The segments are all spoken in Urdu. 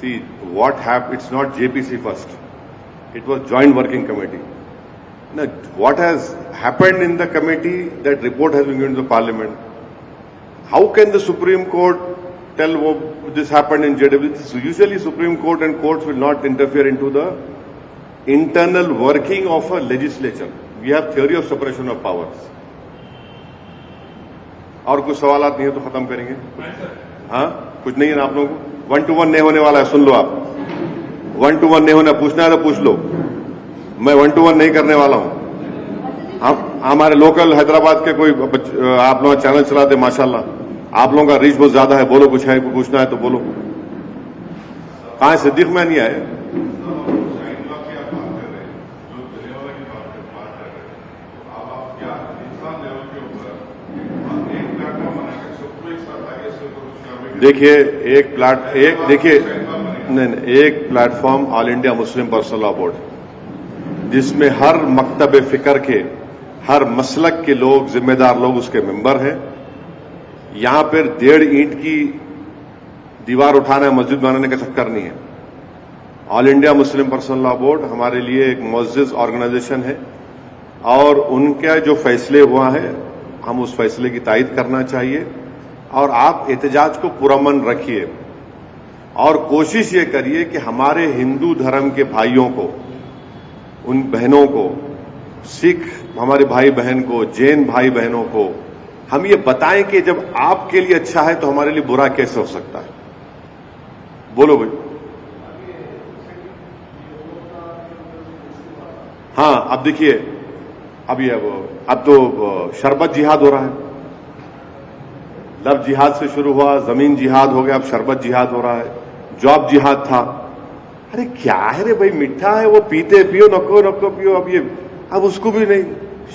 See, what happened, it's not JPC first. It was Joint Working Committee. Now, what has happened in the committee, that report has been given to the Parliament. How can the Supreme Court tell this happened in JWC? Usually Supreme Court and courts will not interfere into the internal working of a legislature. We have theory of separation of powers. اور کچھ سوالات نہیں ہے تو ختم کریں گے. ہاں کچھ نہیں ہے نا آپ لوگوں کو؟ 1-to-1 نہیں ہونے والا ہے, سن لو آپ. 1-to-1 نہیں ہونا, پوچھنا ہے تو پوچھ لو. میں 1-to-1 نہیں کرنے والا ہوں. ہمارے لوکل حیدرآباد کے کوئی آپ لوگ چینل چلاتے ماشاءاللہ, آپ لوگوں کا ریچ بہت زیادہ ہے, بولو کچھ ہے, پوچھنا ہے تو بولو. کہاں صدیق میں نہیں آئے؟ دیکھیے ایک پلیٹ فارم آل انڈیا مسلم پرسنل لا بورڈ, جس میں ہر مکتب فکر کے, ہر مسلک کے لوگ, ذمہ دار لوگ اس کے ممبر ہیں. یہاں پر 1.5 اینٹ کی دیوار اٹھانا ہے, مسجد بنانے کا چکر نہیں ہے. آل انڈیا مسلم پرسنل لا بورڈ ہمارے لیے ایک معزز آرگنائزیشن ہے, اور ان کا جو فیصلے ہوا ہے ہم اس فیصلے کی تائید کرنا چاہیے. اور آپ احتجاج کو پرامن رکھیے, اور کوشش یہ کریے کہ ہمارے ہندو دھرم کے بھائیوں کو, ان بہنوں کو, سکھ ہمارے بھائی بہن کو, جین بھائی بہنوں کو ہم یہ بتائیں کہ جب آپ کے لیے اچھا ہے تو ہمارے لیے برا کیسے ہو سکتا ہے. بولو بھائی. ہاں اب دیکھیے, اب تو شربت جہاد ہو رہا ہے. لفظ جہاد سے شروع ہوا, زمین جہاد ہو گیا, اب شربت جہاد ہو رہا ہے. جاب جہاد تھا. ارے کیا ہے رے بھائی, میٹھا ہے وہ پیتے پیو, نکو پیو. اب اس کو بھی نہیں,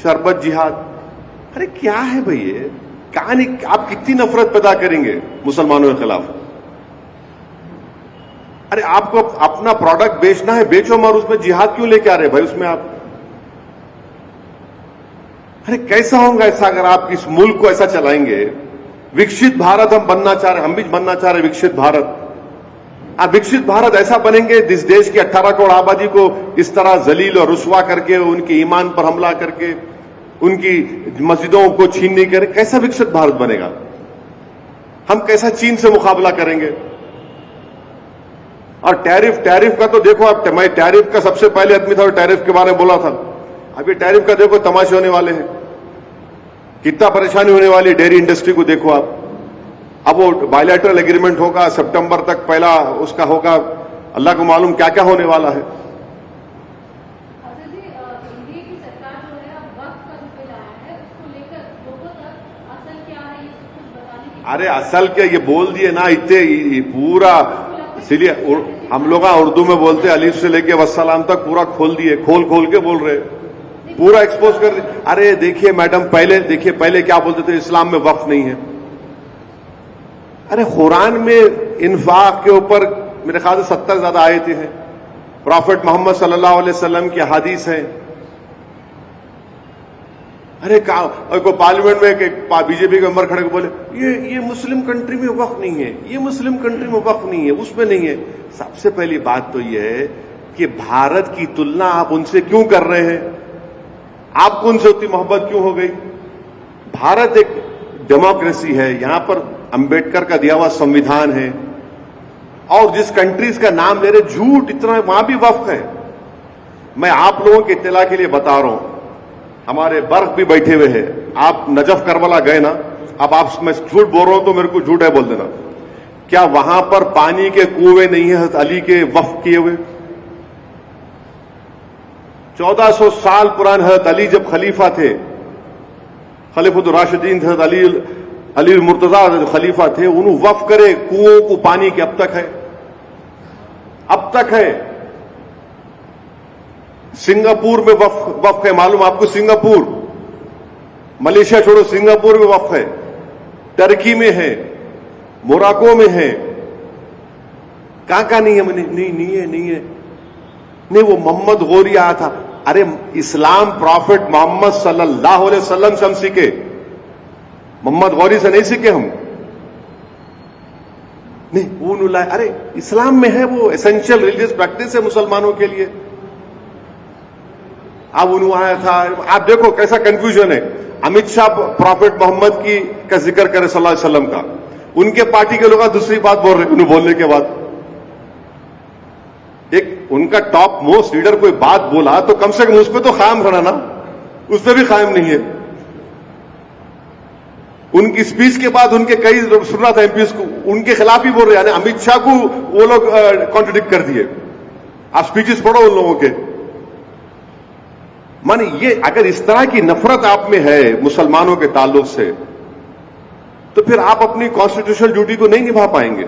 شربت جہاد. ارے کیا ہے بھائی یہ کہانی, آپ کتنی نفرت پیدا کریں گے مسلمانوں کے خلاف. ارے آپ کو اپنا پروڈکٹ بیچنا ہے, بیچو, مگر اس میں جہاد کیوں لے کے آ رہے بھائی اس میں آپ. ارے کیسا ہوگا ایسا اگر آپ اس ملک کو ایسا چلائیں گے. وکشت بھارت ہم بننا چاہ رہے ہیں, ہم بھی بننا چاہ رہے ہیں وکشت بھارت. آپ وکشت بھارت ایسا بنیں گے جس دیش کی 18 کروڑ آبادی کو اس طرح ذلیل اور رسوا کر کے, ان کے ایمان پر حملہ کر کے, ان کی مسجدوں کو چھیننے کرے, کیسا وکشت بھارت بنے گا؟ ہم کیسا چین سے مقابلہ کریں گے؟ اور ٹیرف کا تو دیکھو, اب میں ٹیرف کا سب سے پہلے آدمی تھا اور ٹیرف کے بارے میں بولا تھا. اب یہ ٹیرف کا دیکھو تماشے ہونے والے ہیں, کتنا پریشانی ہونے والی ڈیری انڈسٹری کو دیکھو آپ. اب وہ بائیلیٹرل ایگریمنٹ ہوگا, سپٹمبر تک پہلا اس کا ہوگا, اللہ کو معلوم کیا کیا ہونے والا ہے. ارے اصل کیا یہ بول دیے نا اتنے پورا, اسی لیے ہم لوگ اردو میں بولتے الف سے لے کے والسلام تک پورا کھول دیے, کھول کے بول رہے, پورا ایکسپوز کر دیا. ارے دیکھیے میڈم, پہلے کیا بولتے تھے, اسلام میں وقف نہیں ہے. ارے قرآن میں انفاق کے اوپر میرے خیال سے 70 زیادہ آیتیں ہیں. پروفٹ محمد صلی اللہ علیہ وسلم کی حدیث ہے. ارے کوئی پارلیمنٹ میں بی جے پی کے ممبر کھڑے کو بولے یہ مسلم کنٹری میں وقف نہیں ہے, یہ مسلم کنٹری میں وقف نہیں ہے, اس میں نہیں ہے. سب سے پہلی بات تو یہ ہے کہ بھارت کی تلنا آپ ان سے کیوں کر رہے ہیں؟ آپ کو ان سے اتنی محبت کیوں ہو گئی؟ بھارت ایک ڈیموکریسی ہے, یہاں پر امبیڈکر کا دیا ہوا سمویدھان ہے, اور جس کنٹریز کا نام لے رہے جھوٹ اتنا, وہاں بھی وقف ہے. میں آپ لوگوں کی اطلاع کے لیے بتا رہا ہوں, ہمارے برق بھی بیٹھے ہوئے ہیں. آپ نجف کربلا گئے نا, اب آپ میں جھوٹ بول رہا ہوں تو میرے کو جھوٹ ہے بول دینا. کیا وہاں پر پانی کے کنویں نہیں ہیں حضرت علی کے وقف کیے ہوئے؟ 1400 سال پرانے حضرت علی جب خلیفہ تھے, خلیفۃ الراشدین تھے, علی المرتضیٰ خلیفہ تھے, انہوں وقف کرے کنووں کو پانی کے, اب تک ہے. سنگاپور میں وقف ہے, معلوم آپ کو, سنگاپور, ملیشیا چھوڑو, سنگاپور میں وقف ہے, ترکی میں ہے, موراکو میں ہے. کہاں نہیں ہے, نہیں وہ محمد غوری آیا تھا. ارے اسلام پروفٹ محمد صلی اللہ علیہ وسلم سے ہم سیکھے, محمد غوری سے نہیں سیکھے ہم. نہیں وہ انہوں لائے. ارے اسلام میں ہے, وہ ایسینشیل ریلیجیس پریکٹس ہے مسلمانوں کے لیے. اب انہوں آیا تھا, آپ دیکھو کیسا کنفیوژن ہے. امت شاہ پروفٹ محمد کا ذکر کرے صلی اللہ علیہ وسلم کا, ان کے پارٹی کے لوگ دوسری بات بول رہے انہوں بولنے کے بعد. ایک ان کا ٹاپ موسٹ لیڈر کوئی بات بولا تو کم سے کم اس پہ تو قائم رہنا نا, اس پہ بھی قائم نہیں ہے. ان کی اسپیچ کے بعد ان کے کئی سن رہا تھا ایم پیز کو ان کے خلاف ہی بول رہے, یعنی امت شاہ کو وہ لوگ کانٹرڈکٹ کر دیے. آپ اسپیچز پڑھو ان لوگوں کے. مانے یہ اگر اس طرح کی نفرت آپ میں ہے مسلمانوں کے تعلق سے, تو پھر آپ اپنی کانسٹیٹیوشنل ڈیوٹی کو نہیں نبھا پائیں گے.